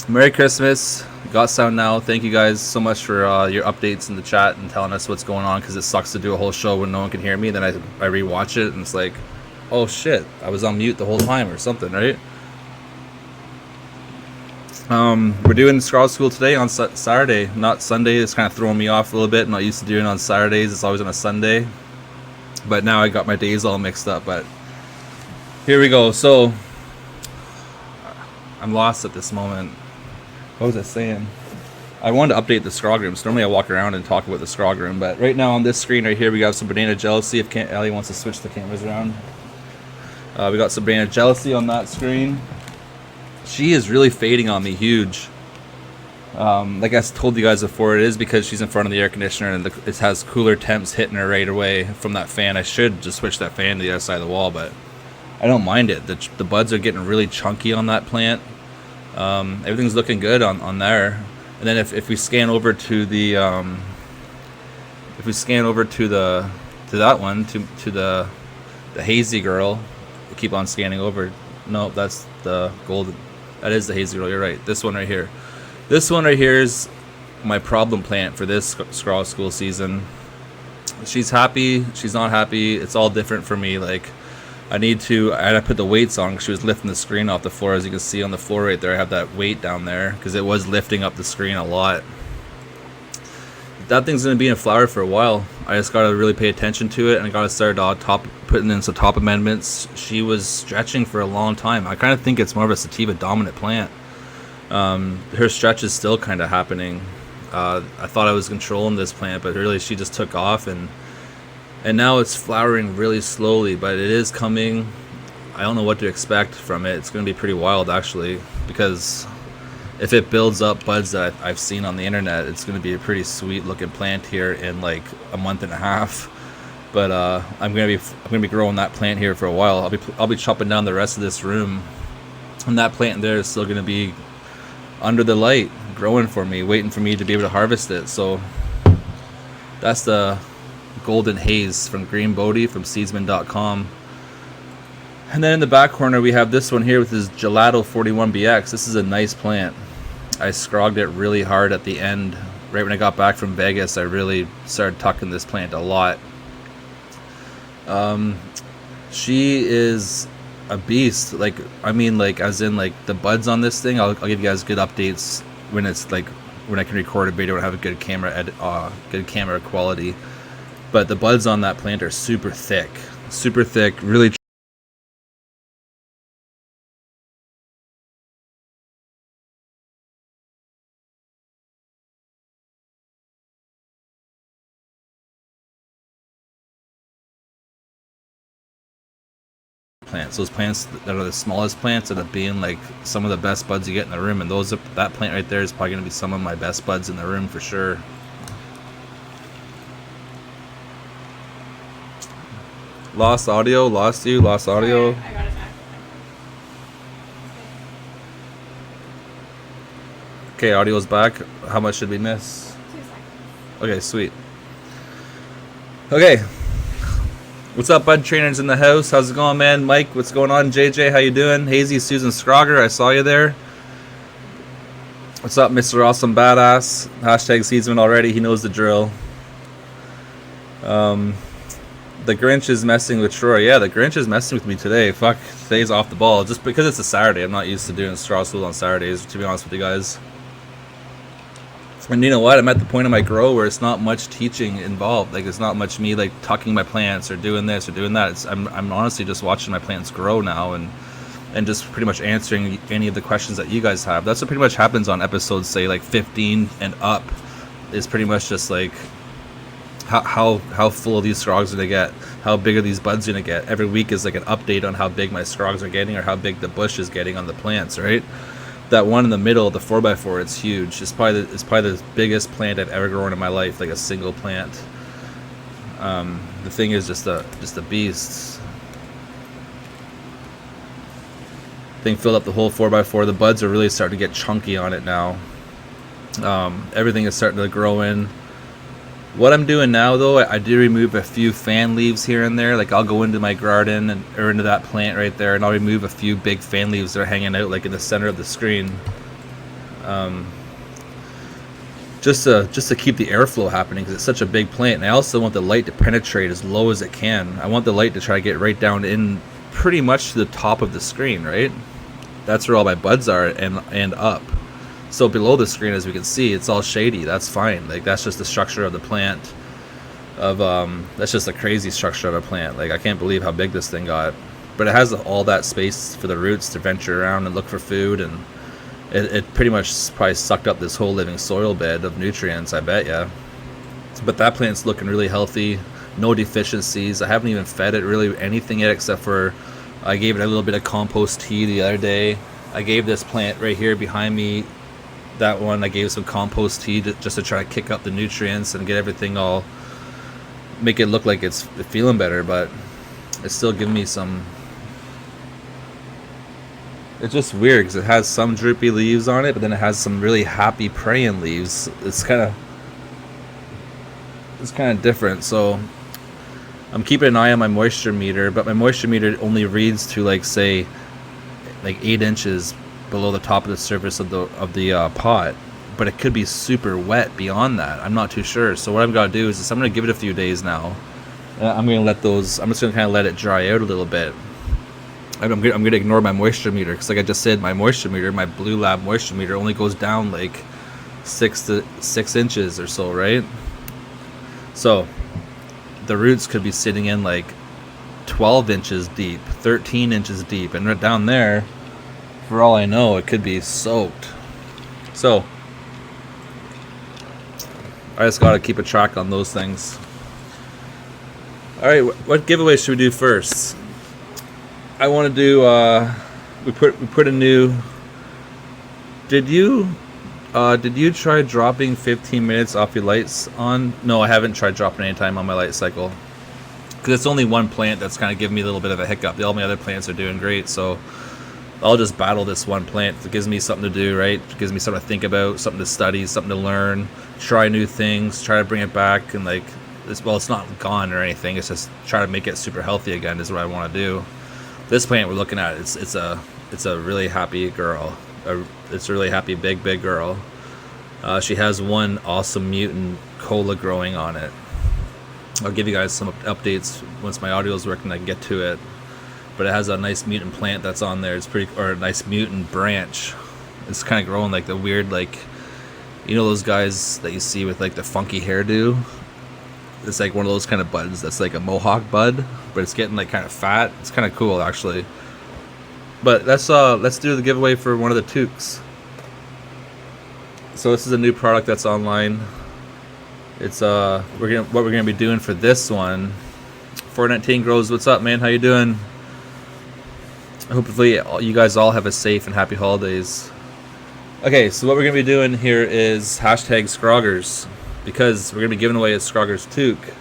Merry Christmas. Got sound now. Thank you guys so much for your updates in the chat and telling us what's going on, because it sucks to do a whole show when no one can hear me. Then I rewatch it and it's like, oh shit, I was on mute the whole time or something, right? We're doing Scrog School today on Saturday, not Sunday. It's kind of throwing me off a little bit. I'm not used to doing it on Saturdays. It's always on a Sunday. But now I got my days all mixed up. But here we go. So I'm lost at this moment. What was I saying? I wanted to update the Scrog room. So normally I walk around and talk about the Scrog room. But right now on this screen right here, we got some Banana Jealousy. If Ellie wants to switch the cameras around. We got some Banana Jealousy on that screen. She is really fading on me huge. Like I told you guys before, it is because she's in front of the air conditioner and it has cooler temps hitting her right away from that fan. I should just switch that fan to the other side of the wall, but I don't mind it. The buds are getting really chunky on that plant. Everything's looking good on there. And then if we scan over to the to that one, to the hazy girl, we keep on scanning over. No, that's the golden. That is the hazy girl. You're right. This one right here. This one right here is my problem plant for this Scrog School season. She's happy. She's not happy. It's all different for me. Like, I had to put the weights on because she was lifting the screen off the floor. As you can see on the floor right there, I have that weight down there because it was lifting up the screen a lot. That thing's going to be in flower for a while. I just got to really pay attention to it, and I got to start putting in some top amendments. She was stretching for a long time. I kind of think it's more of a sativa dominant plant. Her stretch is still kind of happening. I thought I was controlling this plant, but really she just took off, and now it's flowering really slowly, but it is coming. I don't know what to expect from it. It's going to be pretty wild actually, because if it builds up buds that I've seen on the internet, it's going to be a pretty sweet looking plant here in like a month and a half. But I'm going to be growing that plant here for a while. I'll be chopping down the rest of this room, and that plant there is still going to be under the light, growing for me, waiting for me to be able to harvest it. So that's the Golden Haze from Green Bodhi from seedsman.com. And then in the back corner we have this one here with this Gelato 41BX. This is a nice plant. I scrogged it really hard at the end. Right when I got back from Vegas, I really started tucking this plant a lot. She is a beast. Like, I mean, like, as in, like, the buds on this thing, I'll give you guys good updates when it's, like, when I can record a video and have a good camera quality. But the buds on that plant are super thick, really plants. Those plants that are the smallest plants end up being like some of the best buds you get in the room, and that plant right there is probably going to be some of my best buds in the room for sure. Lost audio, lost audio. Sorry, I got it back. Okay, audio's back. How much did we miss? 2 seconds. Okay, sweet. Okay. What's up, BudTrainers in the house? How's it going, man? Mike, what's going on? JJ, how you doing? Hazy, Susan Scrogger, I saw you there. What's up, Mr. Awesome Badass? Hashtag Seedsman already, he knows the drill. The Grinch is messing with Troy. Yeah, the Grinch is messing with me today. Fuck, today's off the ball. Just because it's a Saturday, I'm not used to doing Scrog School on Saturdays, to be honest with you guys. And you know what? I'm at the point of my grow where it's not much teaching involved. Like, it's not much me like tucking my plants or doing this or doing that. I'm honestly just watching my plants grow now and just pretty much answering any of the questions that you guys have. That's what pretty much happens on episodes, say like 15 and up. Is pretty much just like how full of these scrogs are they get? How big are these buds gonna get? Every week is like an update on how big my scrogs are getting or how big the bush is getting on the plants, right? That one in the middle, the 4x4, it's huge. It's probably the biggest plant I've ever grown in my life, like a single plant. The thing is just a beast. Thing filled up the whole 4x4. The buds are really starting to get chunky on it now. Everything is starting to grow in. What I'm doing now, though, I do remove a few fan leaves here and there. Like, I'll go into my garden or into that plant right there, and I'll remove a few big fan leaves that are hanging out, like in the center of the screen. just to keep the airflow happening, because it's such a big plant. And I also want the light to penetrate as low as it can. I want the light to try to get right down in pretty much to the top of the screen, right? That's where all my buds are, and up. So below the screen, as we can see, it's all shady. That's fine. Like, that's just the structure of the plant. That's just a crazy structure of a plant. Like, I can't believe how big this thing got. But it has all that space for the roots to venture around and look for food, and it pretty much probably sucked up this whole living soil bed of nutrients, I bet ya. But that plant's looking really healthy, no deficiencies. I haven't even fed it really anything yet, except for I gave it a little bit of compost tea the other day. I gave this plant right here behind me, that one, I gave some compost tea just to try to kick up the nutrients and get everything all, make it look like it's feeling better, but it's still giving me some. It's just weird because it has some droopy leaves on it, but then it has some really happy praying leaves. It's kind of different. So I'm keeping an eye on my moisture meter, but my moisture meter only reads to, like, say, like 8 inches below the top of the surface of the pot. But it could be super wet beyond that. I'm not too sure. So what I've got to do is I'm going to give it a few days now. I'm going to let those. I'm just going to kind of let it dry out a little bit. I'm going to ignore my moisture meter, because, like I just said, my moisture meter, my Blue Lab moisture meter, only goes down like 6 inches or so, right? So the roots could be sitting in like 12 inches deep, 13 inches deep, and right down there, for all I know, it could be soaked. So I just got to keep a track on those things. All right, what giveaway should we do first? I want to do. We put a new. Did you try dropping 15 minutes off your lights on? No, I haven't tried dropping any time on my light cycle, because it's only one plant that's kind of giving me a little bit of a hiccup. All my other plants are doing great, so I'll just battle this one plant. It gives me something to do, right? It gives me something to think about, something to study, something to learn, try new things, try to bring it back, and like, it's not gone or anything. It's just try to make it super healthy again is what I want to do. This plant we're looking at, it's a really happy girl. It's a really happy big girl. She has one awesome mutant cola growing on it. I'll give you guys some updates once my audio is working. I can get to it. But it has a nice mutant plant that's on there. It's pretty, or a nice mutant branch. It's kind of growing like the weird, like, you know those guys that you see with like the funky hairdo? It's like one of those kind of buds that's like a mohawk bud, but it's getting like kind of fat. It's kind of cool, actually. But let's do the giveaway for one of the toques. So this is a new product that's online. It's what we're gonna be doing for this one. 419 Grows, what's up, man? How you doing? Hopefully you guys all have a safe and happy holidays. Okay, so what we're gonna be doing here is hashtag Scroggers, because we're gonna be giving away a Scroggers toque.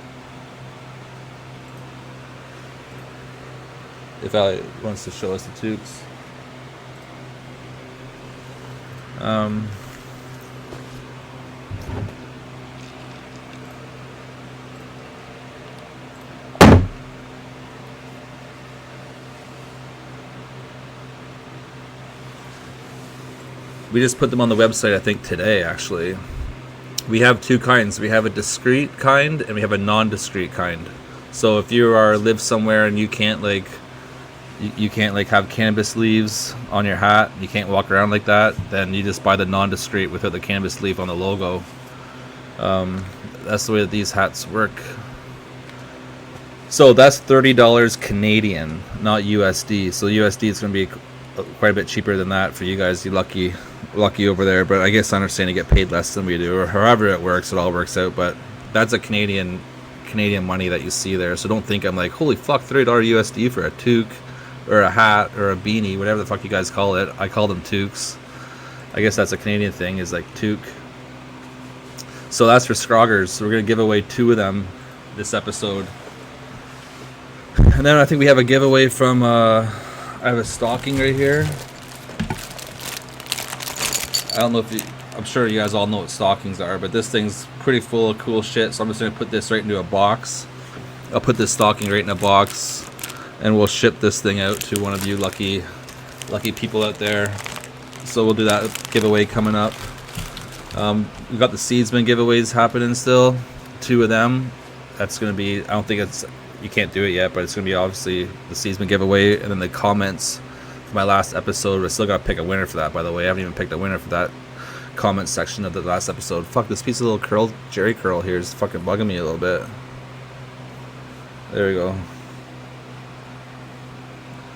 If Ali wants to show us the toques. We just put them on the website, I think, today, actually. We have two kinds. We have a discreet kind and we have a non-discreet kind. So if you live somewhere and you can't like have cannabis leaves on your hat, you can't walk around like that, then you just buy the non-discreet without the cannabis leaf on the logo. That's the way that these hats work. So that's $30 Canadian, not USD. So USD is going to be quite a bit cheaper than that for you guys. You lucky over there, but I guess I understand you get paid less than we do, or however it works, it all works out. But that's a Canadian money that you see there. So don't think I'm like, holy fuck, $30 USD for a toque or a hat or a beanie, whatever the fuck you guys call it. I call them toques. I guess that's a Canadian thing, is like toque. So that's for Scroggers. So we're gonna give away 2 of them this episode. And then I think we have a giveaway from I have a stocking right here. I don't know if I'm sure you guys all know what stockings are, but this thing's pretty full of cool shit, so I'm just going to put this right into a box. I'll put this stocking right in a box, and we'll ship this thing out to one of you lucky people out there. so we'll do that giveaway coming up. We've got the seedsman giveaways happening still, 2 of them. That's going to be, I don't think it's, you can't do it yet, but it's going to be obviously the seedsman giveaway, and then the comments for my last episode. I still got to pick a winner for that, by the way. I haven't even picked a winner for that comment section of the last episode. Fuck, this piece of little curl, Jerry curl here is fucking bugging me a little bit. There we go.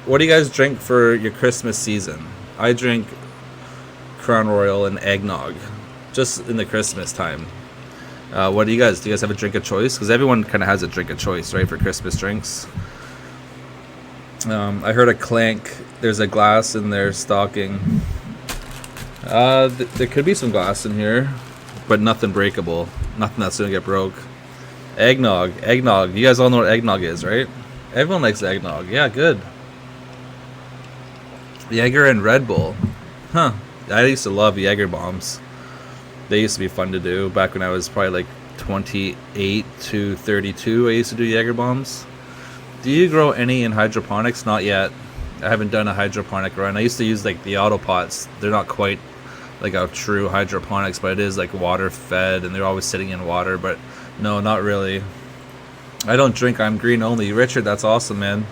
What do you guys drink for your Christmas season? I drink Crown Royal and eggnog, just in the Christmas time. What do you guys have a drink of choice? Because everyone kind of has a drink of choice, right, for Christmas drinks. I heard a clank. There's a glass in their stocking. There could be some glass in here, but nothing breakable. Nothing that's gonna get broke. Eggnog. You guys all know what eggnog is, right? Everyone likes eggnog. Yeah, good. Jaeger and Red Bull. Huh. I used to love Jaeger bombs. They used to be fun to do back when I was probably like 28 to 32. I used to do Jaeger bombs. Do you grow any in hydroponics? Not yet. I haven't done a hydroponic run. I used to use like the auto pots. They're not quite like a true hydroponics, but it is like water fed and they're always sitting in water. But no, not really. I don't drink. I'm green only. Richard, that's awesome, man.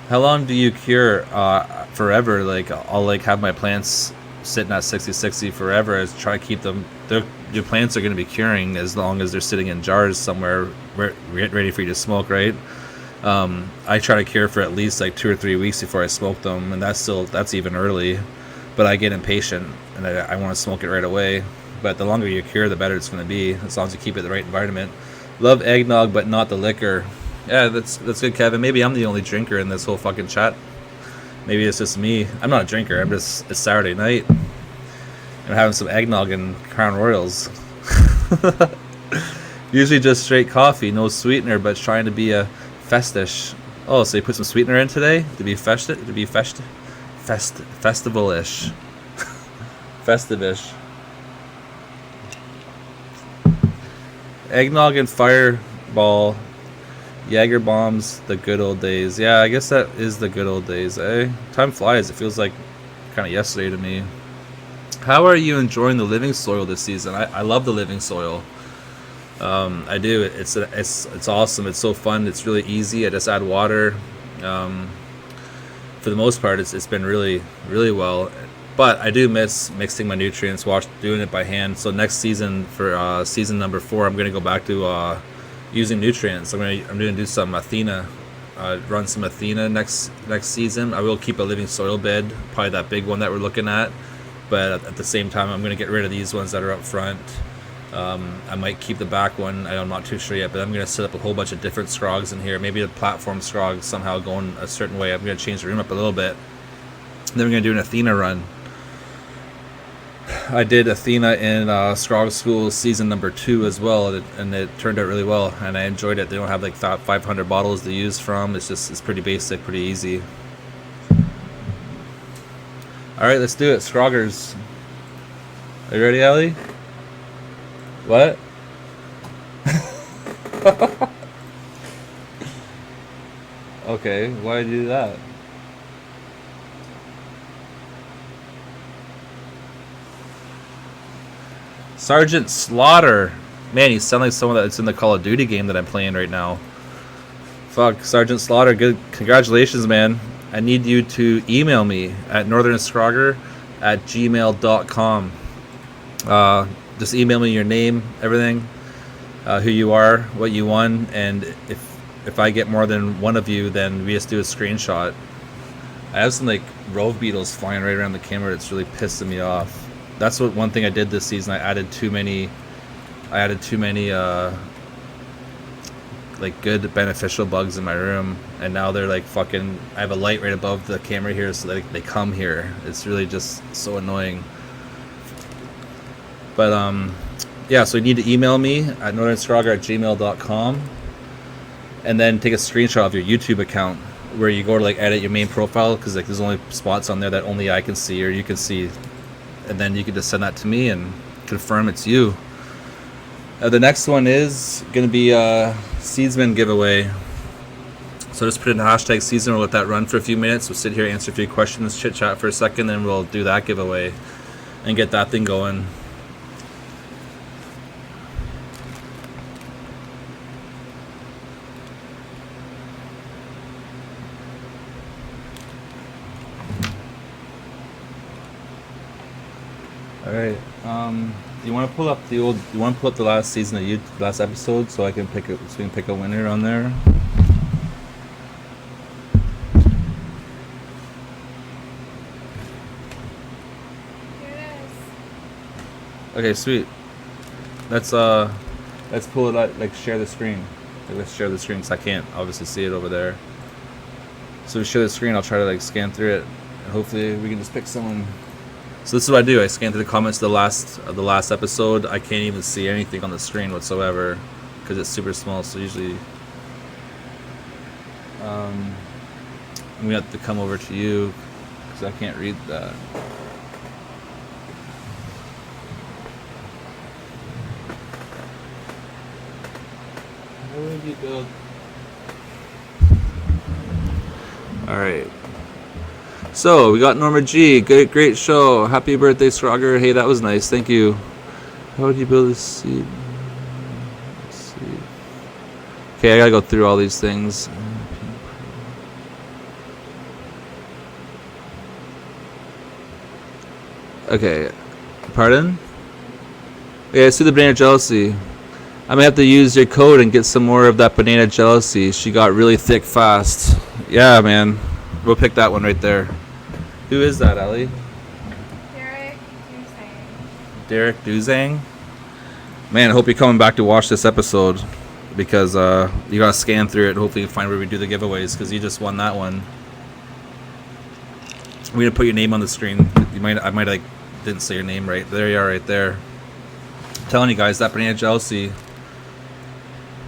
How long do you cure? Forever. Like I'll like have my plants sitting at 60-60 forever. As try to keep them. Your plants are going to be curing as long as they're sitting in jars somewhere, ready for you to smoke, right? I try to cure for at least like 2 or 3 weeks before I smoke them, and that's even early. But I get impatient and I want to smoke it right away. But the longer you cure, the better it's going to be, as long as you keep it in the right environment. Love eggnog, but not the liquor. Yeah, that's good, Kevin. Maybe I'm the only drinker in this whole fucking chat. Maybe it's just me. I'm not a drinker. It's Saturday night. I'm having some eggnog and Crown Royals. Usually just straight coffee, no sweetener, but trying to be a festish. Oh, so you put some sweetener in today to be festive, festival-ish, festive-ish. Eggnog and Fireball, Jaeger bombs, the good old days. Yeah, I guess that is the good old days, eh? Time flies. It feels like kind of yesterday to me. How are you enjoying the living soil this season? I love the living soil. I do. It's awesome. It's so fun. It's really easy. I just add water. For the most part, it's been really, really well. But I do miss mixing my nutrients, doing it by hand. So next season, for season number 4, I'm gonna go back to using nutrients. I'm gonna do some Athena, run some Athena next season. I will keep a living soil bed, probably that big one that we're looking at. But at the same time, I'm gonna get rid of these ones that are up front. I might keep the back one. I'm not too sure yet, but I'm going to set up a whole bunch of different Scrogs in here. Maybe a platform Scrog somehow going a certain way. I'm going to change the room up a little bit. And then we're going to do an Athena run. I did Athena in Scrog School season number 2 as well, and it turned out really well, and I enjoyed it. They don't have like 500 bottles to use from. It's pretty basic, pretty easy. All right, let's do it. Scroggers. Are you ready, Ellie? What? Okay, why do that? Sergeant Slaughter. Man, you sound like someone that's in the Call of Duty game that I'm playing right now. Fuck, Sergeant Slaughter, good. Congratulations, man. I need you to email me at northernscrogger@gmail.com. Just email me your name, everything, who you are, what you won, and if I get more than one of you, then we just do a screenshot. I have some like rove beetles flying right around the camera. It's really pissing me off. That's one thing I did this season. I added too many like good beneficial bugs in my room, and now they're like fucking. I have a light right above the camera here, so they come here. It's really just so annoying. But yeah, so you need to email me at northernscrogger@gmail.com, and then take a screenshot of your YouTube account where you go to like edit your main profile, because like there's only spots on there that only I can see or you can see, and then you can just send that to me and confirm it's you. The next one is going to be a seedsman giveaway. So just put in the hashtag season. We'll let that run for a few minutes. We'll sit here, answer a few questions, chit chat for a second, then we'll do that giveaway and get that thing going. All right. You want to pull up the last season of last episode, so I can pick a winner on there. Okay, sweet. Let's pull it out, like share the screen. Like, let's share the screen because I can't obviously see it over there. So we share the screen. I'll try to like scan through it, and hopefully we can just pick someone. So this is what I do. I scan through the comments of the last episode. I can't even see anything on the screen whatsoever because it's super small. So usually, we have to come over to you because I can't read that. How would you build? All right. So we got Norma G. Great show. Happy birthday, Scrogger. Hey, that was nice. Thank you. How would you build a seed? Okay, I gotta go through all these things. Okay, pardon? Okay, I see the banana jealousy. I may have to use your code and get some more of that banana jealousy. She got really thick fast. Yeah, man. We'll pick that one right there. Who is that, Ellie? Derek Duzang. Derek Duzang? Man, I hope you're coming back to watch this episode because you gotta scan through it and hopefully find where we do the giveaways because you just won that one. We're gonna put your name on the screen. I might like didn't say your name right. There you are, right there. I'm telling you guys, that banana jealousy.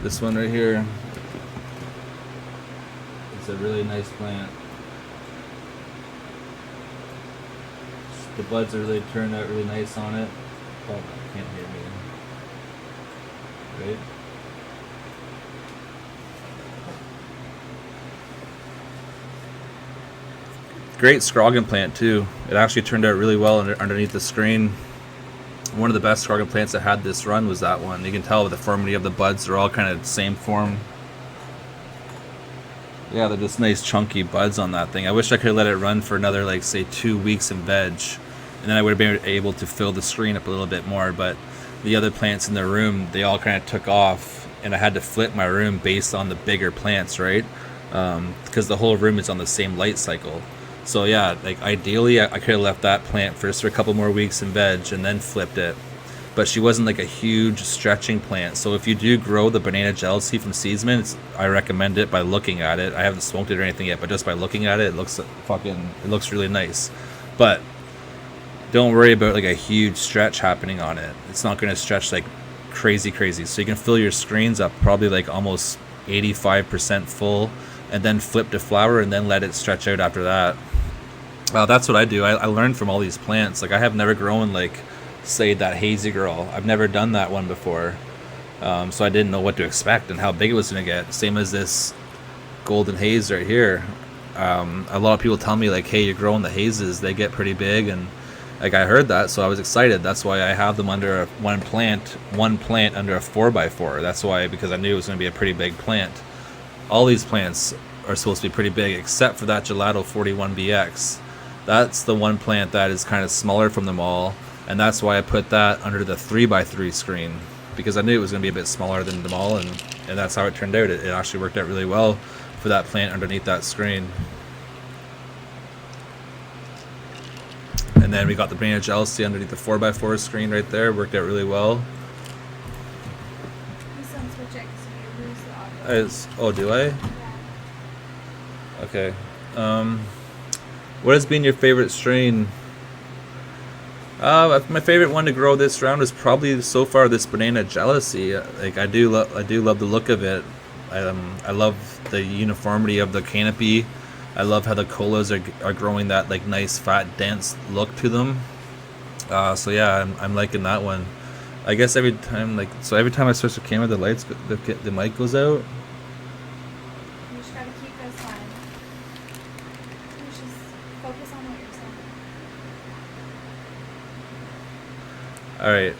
This one right here. It's a really nice plant. The buds are really turned out really nice on it. Oh, I can't hear me. Right? Great Scrog plant too. It actually turned out really well underneath the screen. One of the best Scrog plants that had this run was that one. You can tell with the formity of the buds, they're all kind of the same form. Yeah, they're just nice chunky buds on that thing. I wish I could let it run for another, like, say 2 weeks in veg, and then I would have been able to fill the screen up a little bit more. But the other plants in the room, they all kind of took off, and I had to flip my room based on the bigger plants, right? Because the whole room is on the same light cycle. So yeah, like ideally I could have left that plant first for a couple more weeks in veg and then flipped it. But she wasn't like a huge stretching plant. So if you do grow the banana jealousy from Seedsman, I recommend it by looking at it. I haven't smoked it or anything yet, but just by looking at it, it looks really nice. But don't worry about like a huge stretch happening on it. It's not going to stretch like crazy. So you can fill your screens up probably like almost 85% full, and then flip to flower and then let it stretch out after that. That's what I do. I learned from all these plants. Like I have never grown like, say, that hazy girl. I've never done that one before, so I didn't know what to expect and how big it was going to get. Same as this golden haze right here. A lot of people tell me like, hey, you're growing the hazes, they get pretty big, and like I heard that, so I was excited. That's why I have them under one plant under a 4x4. That's why, because I knew it was going to be a pretty big plant. All these plants are supposed to be pretty big except for that Gelato 41BX. That's the one plant that is kind of smaller from them all, and that's why I put that under the 3x3 screen, because I knew it was going to be a bit smaller than them all, and that's how it turned out. It actually worked out really well for that plant underneath that screen. And then we got the banana jealousy underneath the 4x4 screen right there. Worked out really well. Oh, do I? Okay. What has been your favorite strain? My favorite one to grow this round is probably so far this banana jealousy. Like I do love the look of it. I love the uniformity of the canopy. I love how the colas are growing that like nice fat dense look to them. So yeah, I'm liking that one. I guess every time I switch the camera, the mic goes out. You just gotta keep us All right.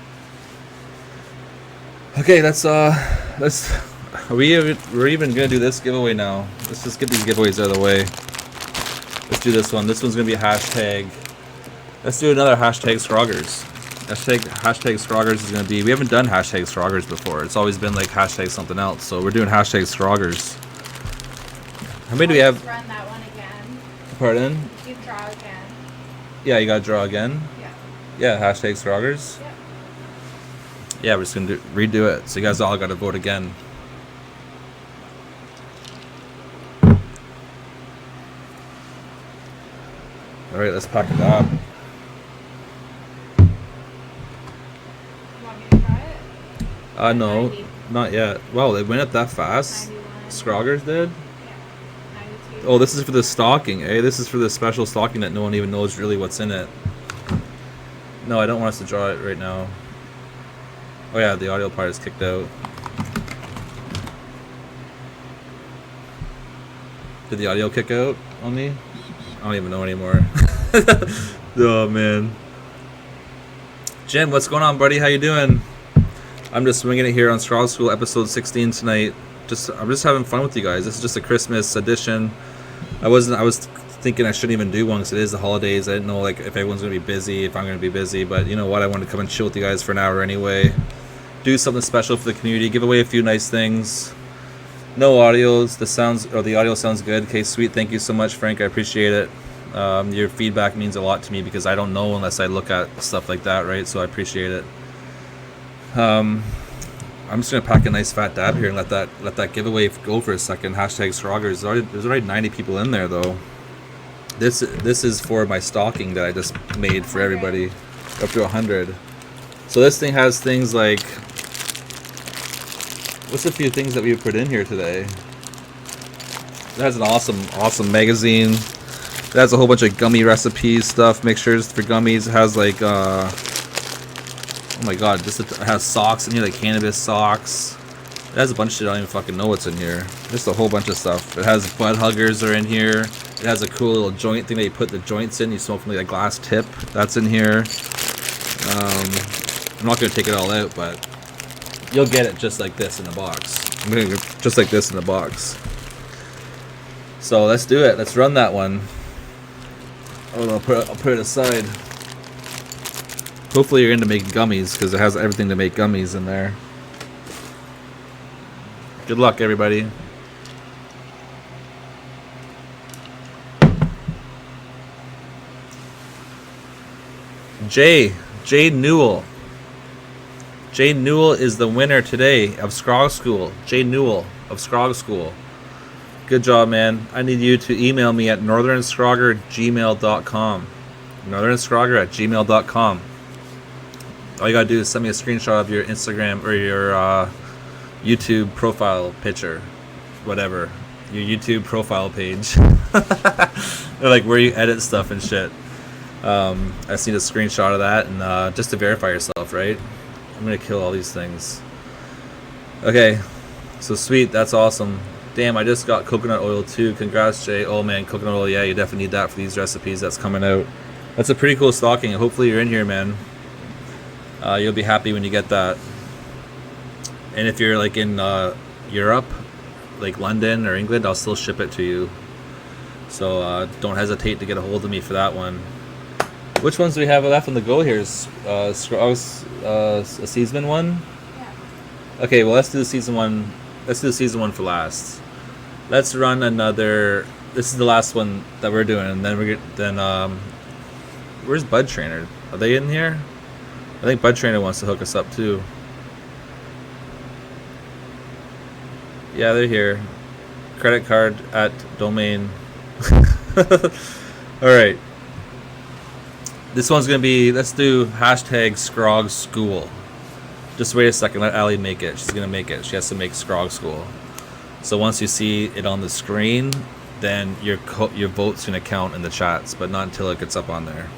Okay, we're even gonna do this giveaway now. Let's just get these giveaways out of the way. Let's do this one. This one's gonna be a hashtag. Let's do another hashtag Scroggers. Hashtag Scroggers is gonna be. We haven't done hashtag Scroggers before. It's always been like hashtag something else. So we're doing hashtag Scroggers. How many do we have? Run that one again. Pardon? You draw again. Yeah, you gotta draw again. Yeah. Yeah, hashtag Scroggers. Yeah. Yeah, we're just gonna redo it. So you guys all gotta vote again. All right, let's pack it up. You want me to try it? No, 90. not yet. Wow, they went up that fast. 91. Scroggers did. Yeah. 92. Oh, this is for the stocking, eh? This is for the special stocking that no one even knows really what's in it. No, I don't want us to draw it right now. Oh yeah, the audio part is kicked out. Did the audio kick out on me? I don't even know anymore. Oh man. Jim, what's going on, buddy? How you doing? I'm just swinging it here on Scrog School episode 16 tonight. I'm just having fun with you guys. This is just a Christmas edition. I was thinking I shouldn't even do one because it is the holidays. I didn't know like if everyone's gonna be busy, if I'm gonna be busy. But you know what? I wanted to come and chill with you guys for an hour anyway. Do something special for the community. Give away a few nice things. No audios. The audio sounds good. Okay, sweet. Thank you so much, Frank. I appreciate it. Your feedback means a lot to me because I don't know unless I look at stuff like that, right? So I appreciate it. I'm just gonna pack a nice fat dab here and let that giveaway go for a second. Hashtag Scroggers. There's already 90 people in there though. This is for my stocking that I just made for everybody, up to 100. So this thing has things like, what's a few things that we put in here today? It has an awesome magazine. It has a whole bunch of gummy recipes, stuff, mixtures for gummies. It has like, oh my god, it has socks in here, like cannabis socks. It has a bunch of shit I don't even fucking know what's in here. Just a whole bunch of stuff. It has bud huggers are in here. It has a cool little joint thing that you put the joints in. You smoke from like a glass tip. That's in here. I'm not gonna take it all out, but you'll get it just like this in the box. I'm gonna get just like this in the box. So let's do it. Let's run that one. Oh, I'll put it aside. Hopefully you're into making gummies because it has everything to make gummies in there. Good luck, everybody. Jay Newell. Jay Newell is the winner today of Scrog School. Jay Newell of Scrog School. Good job, man. I need you to email me at northernscrogger@gmail.com. northernscrogger@gmail.com. All you gotta do is send me a screenshot of your Instagram or your YouTube profile picture, whatever, your YouTube profile page, or like where you edit stuff and shit. I just need a screenshot of that and just to verify yourself, right? I'm gonna kill all these things. Okay, so sweet, that's awesome. Damn, I just got coconut oil too. Congrats, Jay. Oh man, coconut oil, yeah, you definitely need that for these recipes that's coming out. That's a pretty cool stocking. Hopefully you're in here, man. You'll be happy when you get that. And if you're like in Europe, like London or England, I'll still ship it to you. So don't hesitate to get a hold of me for that one. Which ones do we have left on the go here? Is a season one? Yeah. Okay, well let's do the season one. Let's do the season one for last. Let's run another. This is the last one that we're doing, and then where's BudTrainer? Are they in here? I think BudTrainer wants to hook us up too. Yeah, they're here. Credit card at domain. Alright. This one's going to be, let's do hashtag Scrog School. Just wait a second, let Allie make it. She's going to make it. She has to make Scrog School. So once you see it on the screen, then your vote's going to count in the chats, but not until it gets up on there.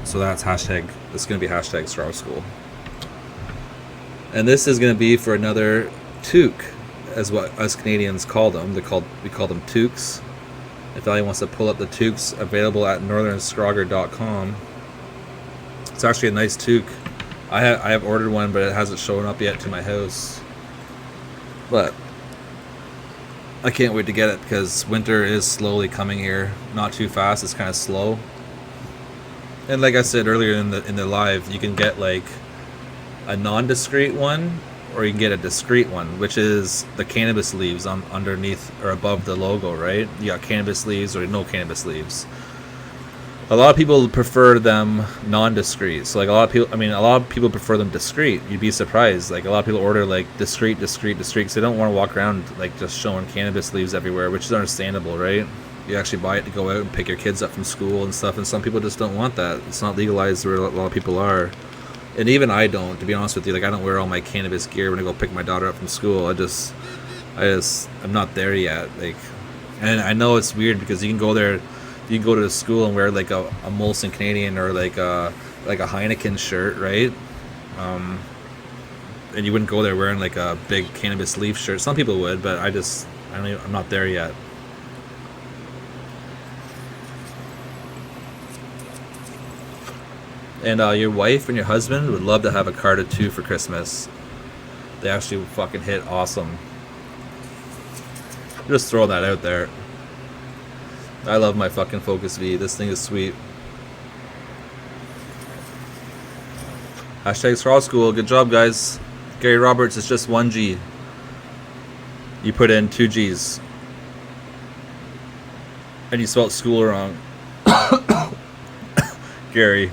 So that's hashtag, it's going to be hashtag Scrog School. And this is going to be for another toque, as what us Canadians call them. We call them toques. If anyone wants to pull up the toques, available at northernscrogger.com. It's actually a nice toque. I have ordered one, but it hasn't shown up yet to my house. But I can't wait to get it because winter is slowly coming here. Not too fast. It's kind of slow. And like I said earlier in the live, you can get like a non-discrete one, or you can get a discrete one, which is the cannabis leaves on underneath or above the logo, right? You got cannabis leaves or no cannabis leaves. A lot of people prefer them non-discrete. So like a lot of people prefer them discrete. You'd be surprised. Like a lot of people order like discrete because they don't want to walk around like just showing cannabis leaves everywhere, which is understandable, right? You actually buy it to go out and pick your kids up from school and stuff, and some people just don't want that. It's not legalized where a lot of people are. And even I don't, to be honest with you. Like I don't wear all my cannabis gear when I go pick my daughter up from school. I'm not there yet. Like, and I know it's weird because you can go there. You can go to the school and wear like a Molson Canadian or like a Heineken shirt, right? And you wouldn't go there wearing like a big cannabis leaf shirt. Some people would, but I'm not there yet. And your wife and your husband would love to have a card of 2 for Christmas. They actually fucking hit awesome. Just throw that out there. I love my fucking Focus V. This thing is sweet. Hashtag Scroll School. Good job, guys. Gary Roberts, it's just 1 G. You put in 2 G's. And you spelled school wrong. Gary.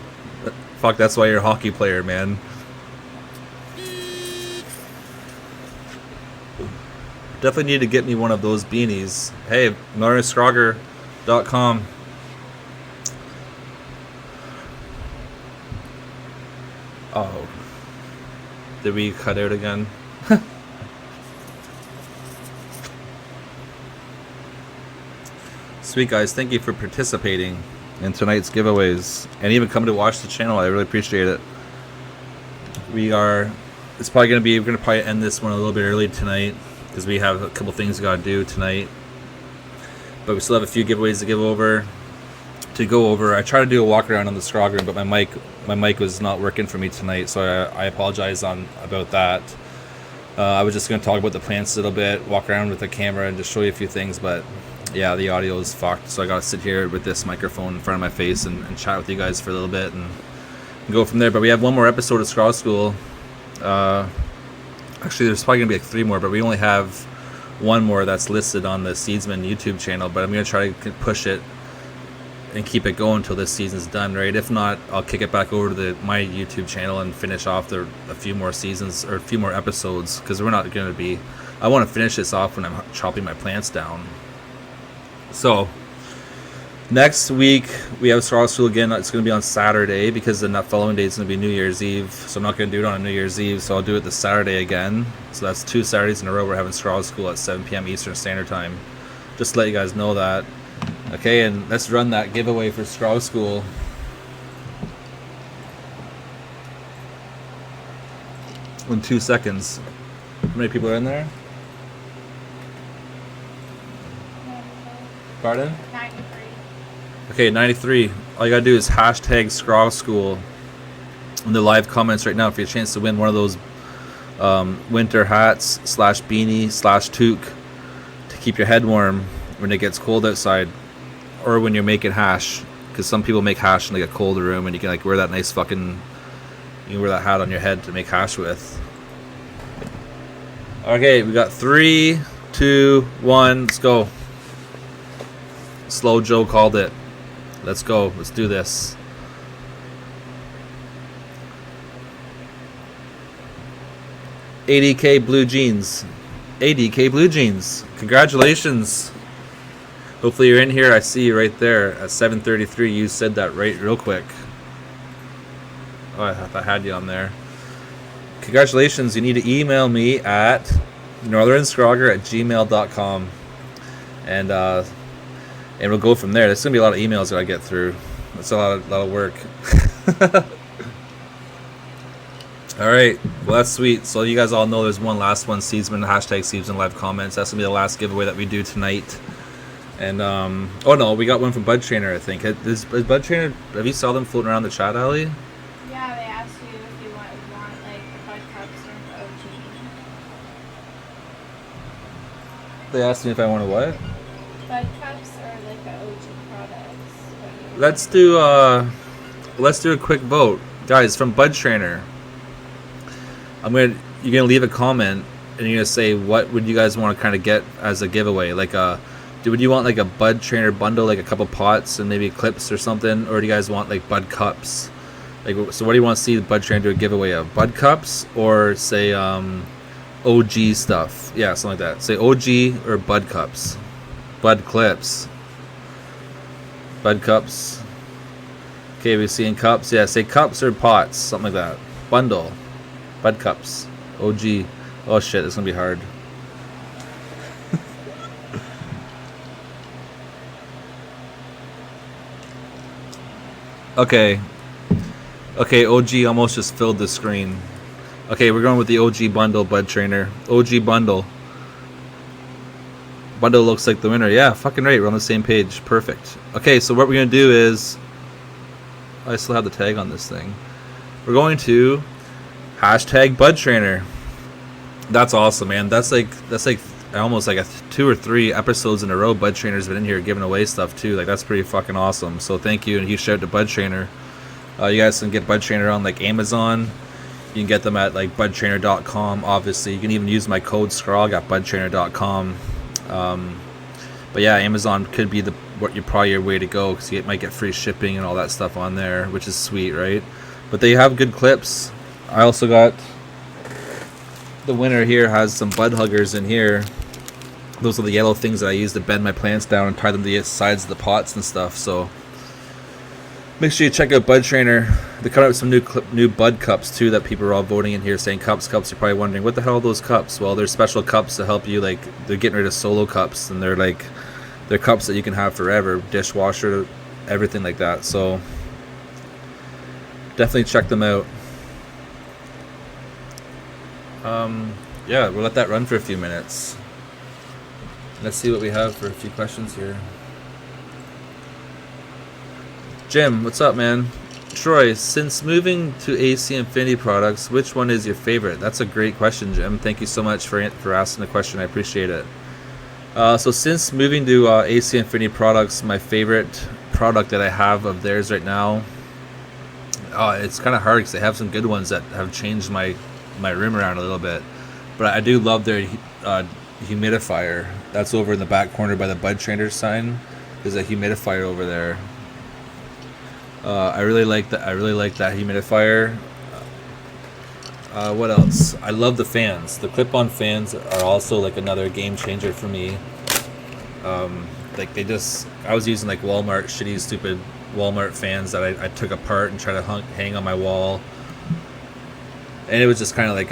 Fuck, that's why you're a hockey player, man. Definitely need to get me one of those beanies. Hey, NorthernScrogger.com. Oh. Did we cut out again? Sweet guys, thank you for participating in tonight's giveaways and even coming to watch the channel. I really appreciate it. We're gonna probably end this one a little bit early tonight because we have a couple things we gotta do tonight. But we still have a few giveaways to go over. I tried to do a walk around on the Scrog room, but my mic was not working for me tonight, so I apologize about that. I was just going to talk about the plants a little bit, walk around with the camera, and just show you a few things, but yeah, the audio is fucked, so I got to sit here with this microphone in front of my face and chat with you guys for a little bit and go from there. But we have one more episode of Scrog School. Actually, there's probably going to be like 3 more, but we only have 1 more that's listed on the Seedsman YouTube channel, but I'm going to try to push it and keep it going until this season's done, right? If not, I'll kick it back over to my YouTube channel and finish off a few more seasons or a few more episodes, because we're not going to be... I want to finish this off when I'm chopping my plants down. So, next week, we have Scrog School again. It's going to be on Saturday, because the following day is going to be New Year's Eve, so I'm not going to do it on New Year's Eve, so I'll do it this Saturday again. So that's 2 Saturdays in a row we're having Scrog School at 7 p.m. Eastern Standard Time. Just to let you guys know that. Okay, and let's run that giveaway for Scrog School. In 2 seconds. How many people are in there? Pardon? 93. Okay, 93. All you gotta do is hashtag Scrog School in the live comments right now for your chance to win one of those winter hats / beanie / toque to keep your head warm when it gets cold outside, or when you're making hash, because some people make hash in like a cold room, and you can like wear that nice fucking, you can wear that hat on your head to make hash with. Okay, we got 3, 2, 1, let's go. Slow Joe called it. Let's go, let's do this. ADK Blue Jeans. ADK Blue Jeans. Congratulations. Hopefully you're in here. I see you right there at 7:33. You said that right real quick. Oh, I thought I had you on there. Congratulations. You need to email me at northernscrogger@gmail.com, and we'll go from there. There's gonna be a lot of emails that I get through. That's a lot of work. All right, well that's sweet. So you guys all know there's one last one, Seedsman, hashtag Seedsman live comments. That's gonna be the last giveaway that we do tonight. And oh no, we got one from BudTrainer, I think. Is BudTrainer, have you saw them floating around the chat alley? Yeah, they asked you if you They asked me if I want to what? Bud cups are like the OG products. Let's do a quick vote, guys. From BudTrainer, you're gonna leave a comment and you're gonna say what would you guys want to kind of get as a giveaway, like would you want like a BudTrainer bundle, like a couple pots and maybe clips or something, or do you guys want like Bud cups? Like, so what do you want to see the BudTrainer do a giveaway of? Bud cups or say OG stuff? Yeah, something like that. Say OG or Bud cups, Bud clips, Bud cups. Okay, we're seeing cups. Yeah, say cups or pots, something like that. Bundle, Bud cups, OG. Oh shit, it's gonna be hard. Okay, OG almost just filled the screen. Okay, we're going with the OG bundle, BudTrainer. OG bundle. Bundle looks like the winner. Yeah, fucking right. We're on the same page. Perfect. Okay, so what we're gonna do is, I still have the tag on this thing. We're going to hashtag BudTrainer. That's awesome, man. That's like almost like 2 or 3 episodes in a row. BudTrainer's been in here giving away stuff too. Like, that's pretty fucking awesome. So thank you, and huge shout out to BudTrainer. You guys can get BudTrainer on like Amazon. You can get them at like BudTrainer.com. Obviously, you can even use my code Scrog at BudTrainer.com. But yeah, Amazon could be probably your way to go, because you might get free shipping and all that stuff on there, which is sweet, right? But they have good clips. I also got the winner here has some bud huggers in here. Those are the yellow things that I use to bend my plants down and tie them to the sides of the pots and stuff. So make sure you check out BudTrainer. They're coming out with some new bud cups too that people are all voting in here saying cups. You're probably wondering, what the hell are those cups? Well, they're special cups to help you. Like, they're getting rid of solo cups, and they're cups that you can have forever, dishwasher, everything like that. So definitely check them out. Yeah, we'll let that run for a few minutes. Let's see what we have for a few questions here. Jim, what's up, man? Troy, since moving to AC Infinity products, which one is your favorite? That's a great question, Jim. Thank you so much for asking the question. I appreciate it. So since moving to AC Infinity products, my favorite product that I have of theirs right now, it's kind of hard because they have some good ones that have changed my room around a little bit. But I do love their humidifier. That's over in the back corner by the BudTrainer sign. There's a humidifier over there. I really like that humidifier. What else? I love the fans. The clip-on fans are also like another game changer for me. I was using like Walmart, shitty, stupid Walmart fans that I took apart and tried to hang on my wall. And it was just kind of like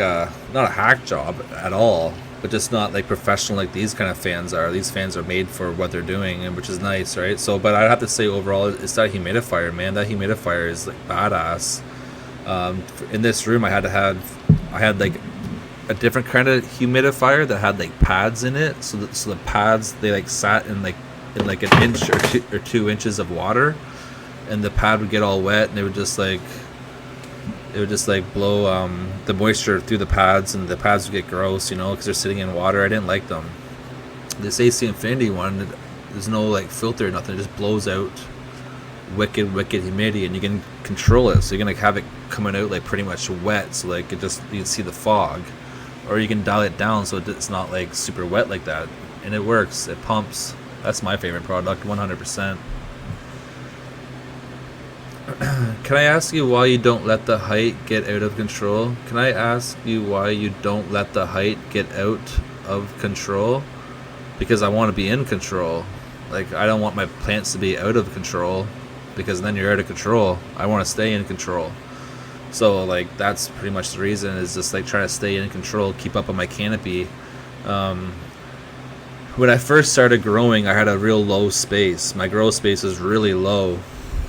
not a hack job at all, but just not like professional like these kind of fans are. These fans are made for what they're doing, and which is nice, right? So, but I'd have to say overall, it's that humidifier, man. That humidifier is like badass. In this room, I had like a different kind of humidifier that had like pads in it. So the pads, they like sat in an inch or 2 inches of water, and the pad would get all wet, and it would just like blow the moisture through the pads, and the pads would get gross, because they're sitting in water. I didn't like them. This AC Infinity one, there's no like filter or nothing. It just blows out wicked humidity, and you can control it. So you're gonna have it coming out like pretty much wet, so like you can see the fog, or you can dial it down so it's not like super wet like that, and it works. It pumps. That's my favorite product, 100%. Can I ask you why you don't let the height get out of control? Can I ask you why you don't let the height get out of control? Because I want to be in control. Like, I don't want my plants to be out of control, because then you're out of control. I want to stay in control. So like, that's pretty much the reason, is just like trying to stay in control, keep up on my canopy. When I first started growing, I had a real low space. My grow space was really low.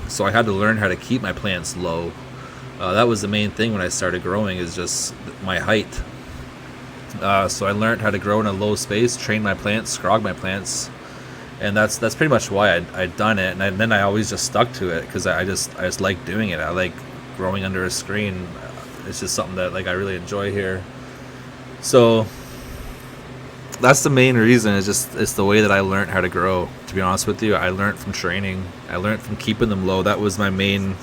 So I had to learn how to keep my plants low. That was the main thing when I started growing, is just my height. So I learned how to grow in a low space, train my plants, scrog my plants, and that's pretty much why I'd done it. And then I always just stuck to it, because I just like doing it. I like growing under a screen. It's just something that like I really enjoy here. So that's the main reason. It's the way that I learned how to grow. To be honest with you, I learned from training. I learned from keeping them low. That was my main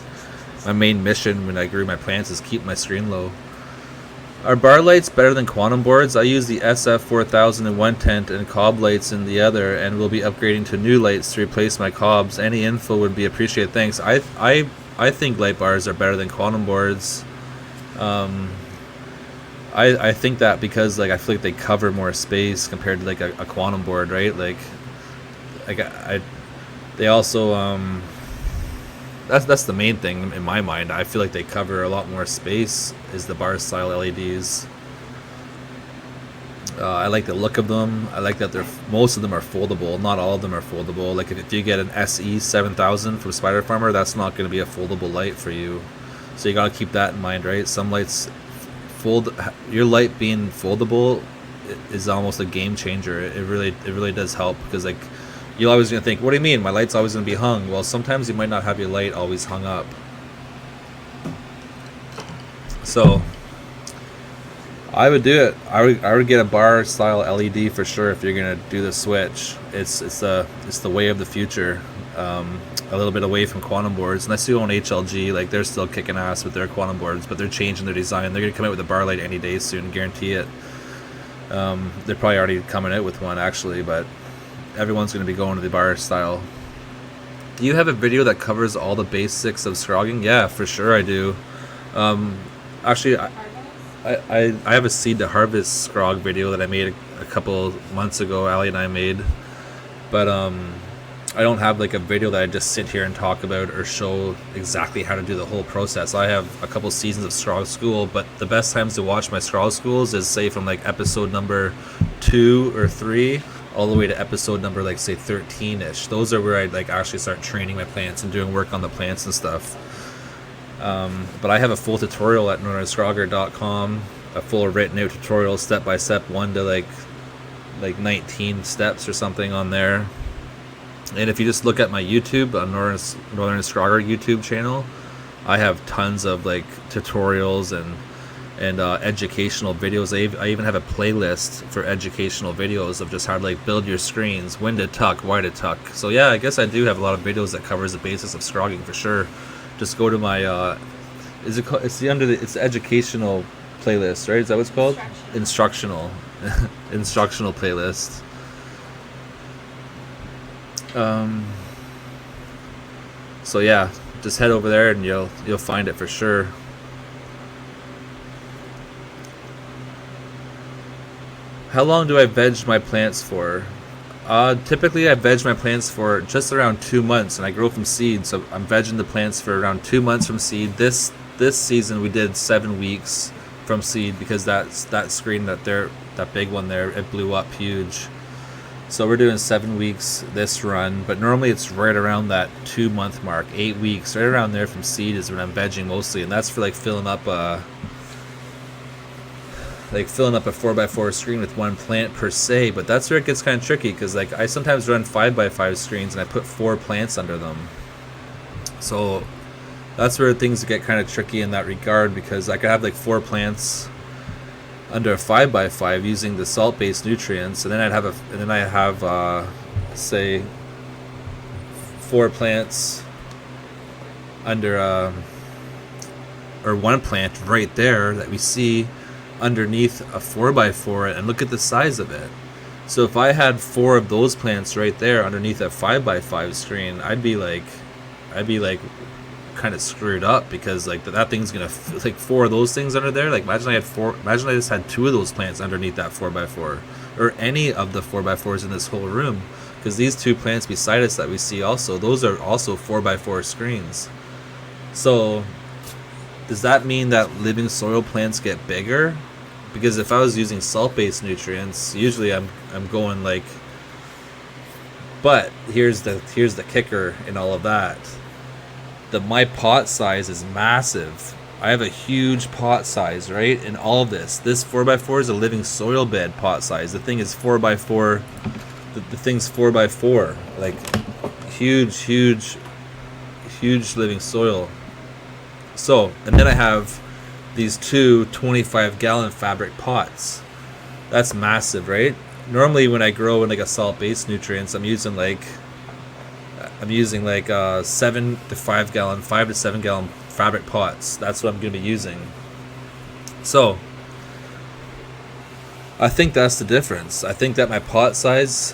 mission when I grew my plants, is keep my screen low. Are bar lights better than quantum boards? I use the SF4000 in one tent and cob lights in the other, and will be upgrading to new lights to replace my cobs. Any info would be appreciated. Thanks. I think light bars are better than quantum boards. I think that because like I feel like they cover more space compared to like a quantum board, right? Like they also that's the main thing in my mind. I feel like they cover a lot more space is the bar style LEDs. I like the look of them. I like that most of them are foldable. Not all of them are foldable. Like if you get an SE7000 from Spider Farmer, that's not going to be a foldable light for you. So you got to keep that in mind, right? Some lights your light being foldable is almost a game changer. It really does help, because like you're always gonna think, what do you mean my light's always gonna be hung? Well, sometimes you might not have your light always hung up. So I would do it. I would get a bar style LED for sure if you're gonna do the switch. It's the way of the future. A little bit away from quantum boards, unless you own HLG. Like they're still kicking ass with their quantum boards, but they're changing their design. They're gonna come out with a bar light any day soon, guarantee it. They're probably already coming out with one actually, but everyone's gonna be going to the bar style. Do you have a video that covers all the basics of scrogging? Yeah, for sure I do. Actually, I have a seed to harvest scrog video that I made a couple months ago. Ali and I made, but I don't have like a video that I just sit here and talk about or show exactly how to do the whole process. I have a couple seasons of Scrog School, but the best times to watch my Scrog Schools is say from like episode number 2 or 3 all the way to episode number like say 13ish. Those are where I like actually start training my plants and doing work on the plants and stuff. But I have a full tutorial at northernscrogger.com, a full written out tutorial step by step, 1 to like 19 steps or something on there. And if you just look at my YouTube, on Northern Scrogger YouTube channel, I have tons of like tutorials and educational videos. I even have a playlist for educational videos of just how to like build your screens, when to tuck, why to tuck. So yeah, I guess I do have a lot of videos that covers the basics of scrogging for sure. Just go to my it's the educational playlist, right? Is that what it's called? Instructional instructional playlist. So yeah, just head over there and you'll find it for sure. How long do I veg my plants for? Typically I veg my plants for just around 2 months, and I grow from seed, so I'm vegging the plants for around 2 months from seed. This season we did 7 weeks from seed, because that screen that big one there, it blew up huge. So we're doing 7 weeks this run, but normally it's right around that 2 month mark, 8 weeks, right around there from seed is when I'm vegging mostly, and that's for like filling up a 4x4 screen with one plant per se. But that's where it gets kind of tricky, because like I sometimes run 5x5 screens and I put 4 plants under them. So that's where things get kind of tricky in that regard, because I could have like 4 plants under a 5x5 using the salt-based nutrients, and then I have say 4 plants under or 1 plant right there that we see underneath a 4x4, and look at the size of it. So if I had 4 of those plants right there underneath a 5x5 screen, I'd be like kind of screwed up, because like that thing's gonna like 4 of those things under there. Like imagine I just had 2 of those plants underneath that 4x4, or any of the 4x4s in this whole room, because these 2 plants beside us that we see also, those are also 4x4 screens. So does that mean that living soil plants get bigger? Because if I was using salt-based nutrients, usually I'm going like, but here's the kicker in all of that. My pot size is massive. I have a huge pot size, right? In all of this 4x4 is a living soil bed pot size. The thing is 4x4. The thing's 4x4, like huge living soil. So, and then I have these 2 25-gallon fabric pots. That's massive, right? normally when I grow in like a salt-based nutrients, I'm using like 7 to 5 gallon, 5 to 7 gallon fabric pots. That's what I'm going to be using. So I think that's the difference. I think that my pot size,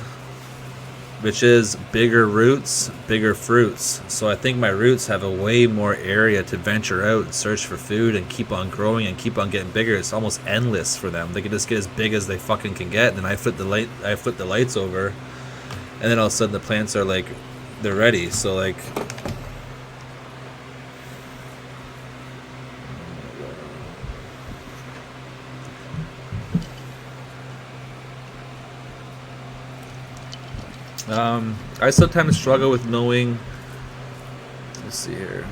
which is bigger roots, bigger fruits. So I think my roots have a way more area to venture out and search for food and keep on growing and keep on getting bigger. It's almost endless for them. They can just get as big as they fucking can get. And then I flip the lights over, and then all of a sudden the plants are like, they're ready. So like, I sometimes struggle with knowing, let's see here.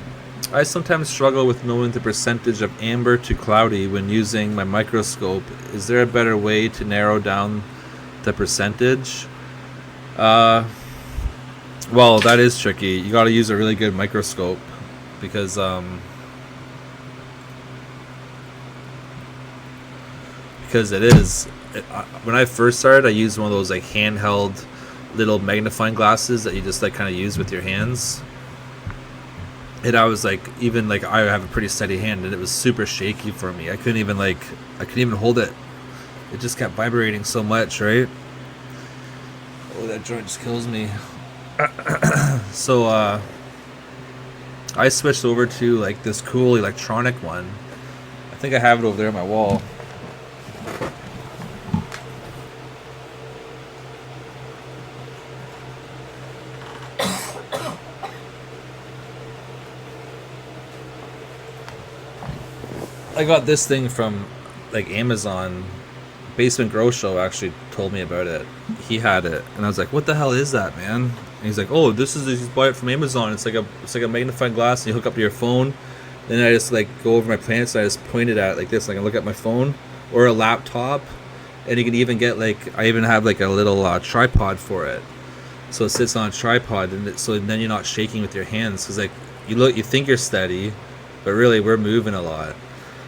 I sometimes struggle with knowing the percentage of amber to cloudy when using my microscope. Is there a better way to narrow down the percentage? Well, that is tricky. You got to use a really good microscope because it is. When I first started, I used one of those like handheld little magnifying glasses that you just like kind of use with your hands. And I was like, even like I have a pretty steady hand, and it was super shaky for me. I couldn't even hold it. It just kept vibrating so much, right? Oh, that joint just kills me. So I switched over to like this cool electronic one. I think I have it over there on my wall. I got this thing from like Amazon. Basement Grow Show actually told me about it. He had it, and I was like, "What the hell is that, man?" And he's like, "Oh, you buy it from Amazon. It's like a magnifying glass, and you hook up to your phone." Then I just like go over my plants, and I just point it at it like this. Like I look at my phone or a laptop, and you can even get like I even have like a little tripod for it, so it sits on a tripod, and so then you're not shaking with your hands because like you think you're steady, but really we're moving a lot.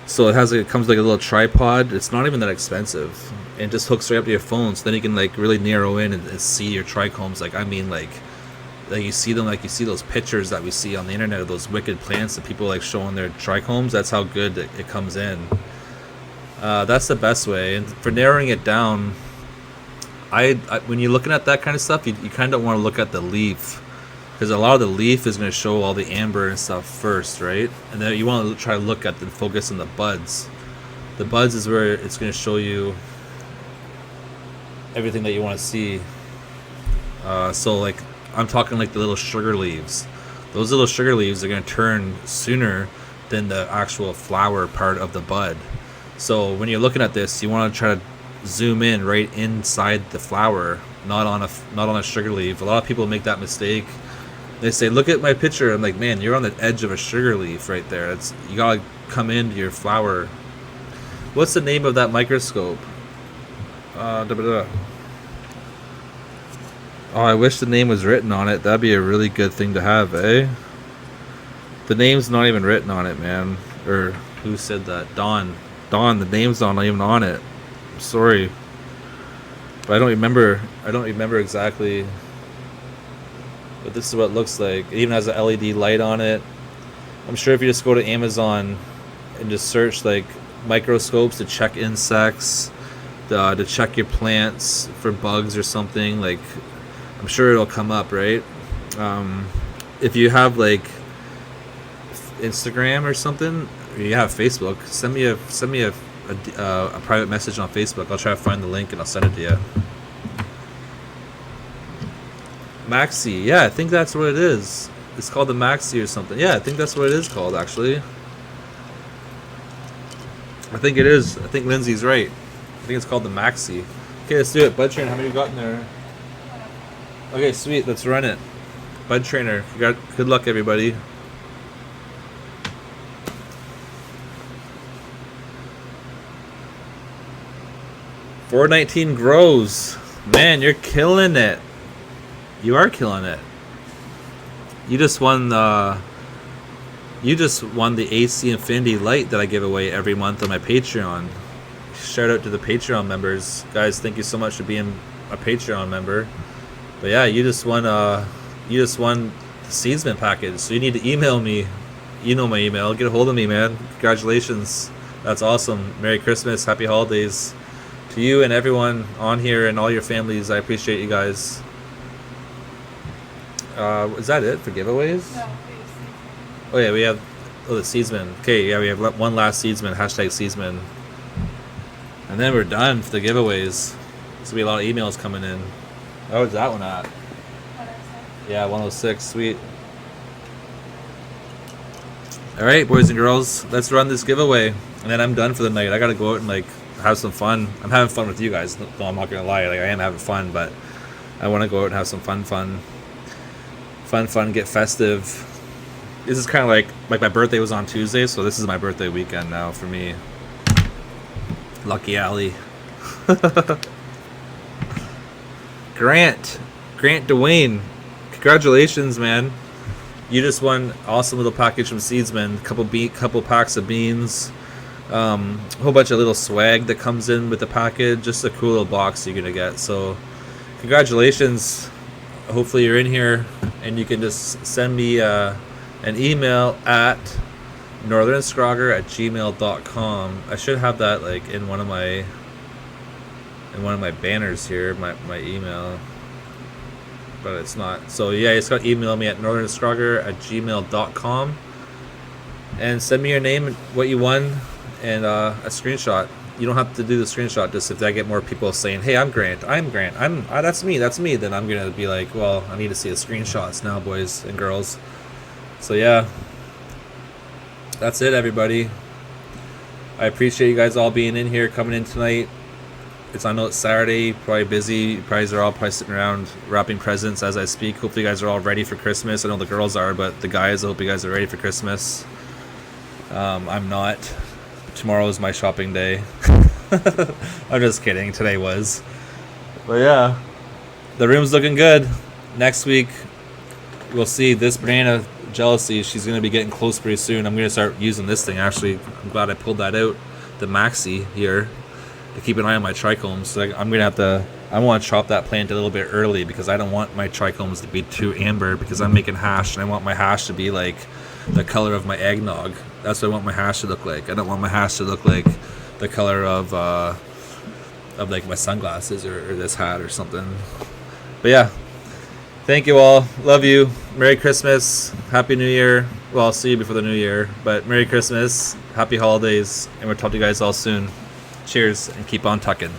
So it comes like a little tripod. It's not even that expensive, and it just hooks right up to your phone. So then you can like really narrow in and see your trichomes. Like I mean, like you see them, like you see those pictures that we see on the internet of those wicked plants that people like showing their trichomes. That's how good it comes in. That's the best way. And for narrowing it down, I when you're looking at that kind of stuff, you kind of want to look at the leaf. Because a lot of the leaf is going to show all the amber and stuff first, right? And then you want to try to look at and focus on the buds. The buds is where it's going to show you everything that you want to see. So like, I'm talking like the little sugar leaves. Those little sugar leaves are going to turn sooner than the actual flower part of the bud. So when you're looking at this, you want to try to zoom in right inside the flower, not on a sugar leaf. A lot of people make that mistake. They say, "Look at my picture." I'm like, "Man, you're on the edge of a sugar leaf right there. You gotta come into your flower." What's the name of that microscope? Oh, I wish the name was written on it. That'd be a really good thing to have, eh? The name's not even written on it, man. Or who said that? Dawn, the name's not even on it. I'm sorry, but I don't remember exactly. But this is what it looks like. It even has an LED light on it. I'm sure if you just go to Amazon and just search like microscopes to check insects, to check your plants for bugs or something, like I'm sure it'll come up, right? If you have like Instagram or something, or you have Facebook, send me a private message on Facebook. I'll try to find the link and I'll send it to you. Maxi, yeah, I think that's what it is. It's called the Maxi or something. Yeah, I think that's what it is called, actually. I think it is. I think Lindsay's right. I think it's called the Maxi. Okay, let's do it. BudTrainer, how many you got in there? Okay, sweet. Let's run it. BudTrainer, good luck, everybody. $4.19 grows. Man, you're killing it. You are killing it. You just won the AC Infinity Light that I give away every month on my Patreon. shout out to the Patreon members, guys. Thank you so much for being a Patreon member. But yeah, you just won the Seedsman package. So you need to email me. You know my email. Get a hold of me, man. Congratulations. That's awesome. Merry Christmas. Happy holidays to you and everyone on here and all your families. I appreciate you guys. Is that it for giveaways? No, Oh yeah, we have the Seedsman. Okay, yeah, we have one last Seedsman. Hashtag Seedsman. And then we're done for the giveaways. There's gonna be a lot of emails coming in. Oh, where's that one at? 106. Yeah, 106. Sweet. Alright, boys and girls, let's run this giveaway. And then I'm done for the night. I gotta go out and like have some fun. I'm having fun with you guys. No, I'm not gonna lie. Like, I am having fun, but I want to go out and have some fun, get festive. This is kind of like my birthday was on Tuesday, so this is my birthday weekend now for me. Lucky Alley. Grant Dwayne, congratulations, man. You just won awesome little package from Seedsman. Couple packs of beans, a whole bunch of little swag that comes in with the package. Just a cool little box you're gonna get. So congratulations. Hopefully you're in here, and you can just send me an email at northernscrogger@gmail.com. I should have that like in one of my banners here, my email, but it's not. So yeah, you just got to email me at northernscrogger@gmail.com and send me your name, what you won, and a screenshot. You don't have to do the screenshot. Just if I get more people saying, "Hey, I'm Grant, that's me," then I'm gonna be like, well, I need to see the screenshots now, boys and girls. So yeah, that's it, everybody. I appreciate you guys all being in here, coming in tonight. I know it's Saturday, probably busy. You guys are all probably sitting around wrapping presents as I speak. Hopefully you guys are all ready for Christmas. I know the girls are, but the guys, I hope you guys are ready for Christmas. I'm not. Tomorrow is my shopping day. I'm just kidding. Today was. But yeah, the room's looking good. Next week, we'll see. This banana jealousy, she's going to be getting close pretty soon. I'm going to start using this thing, actually. I'm glad I pulled that out. The Maxi here. To keep an eye on my trichomes. So I'm gonna have to. I want to chop that plant a little bit early because I don't want my trichomes to be too amber because I'm making hash and I want my hash to be like the color of my eggnog. That's what I want my hash to look like. I don't want my hash to look like the color of like my sunglasses or this hat or something. But yeah, thank you all. Love you. Merry Christmas. Happy New Year. Well, I'll see you before the New Year. But Merry Christmas. Happy holidays. And we'll talk to you guys all soon. Cheers and keep on tucking.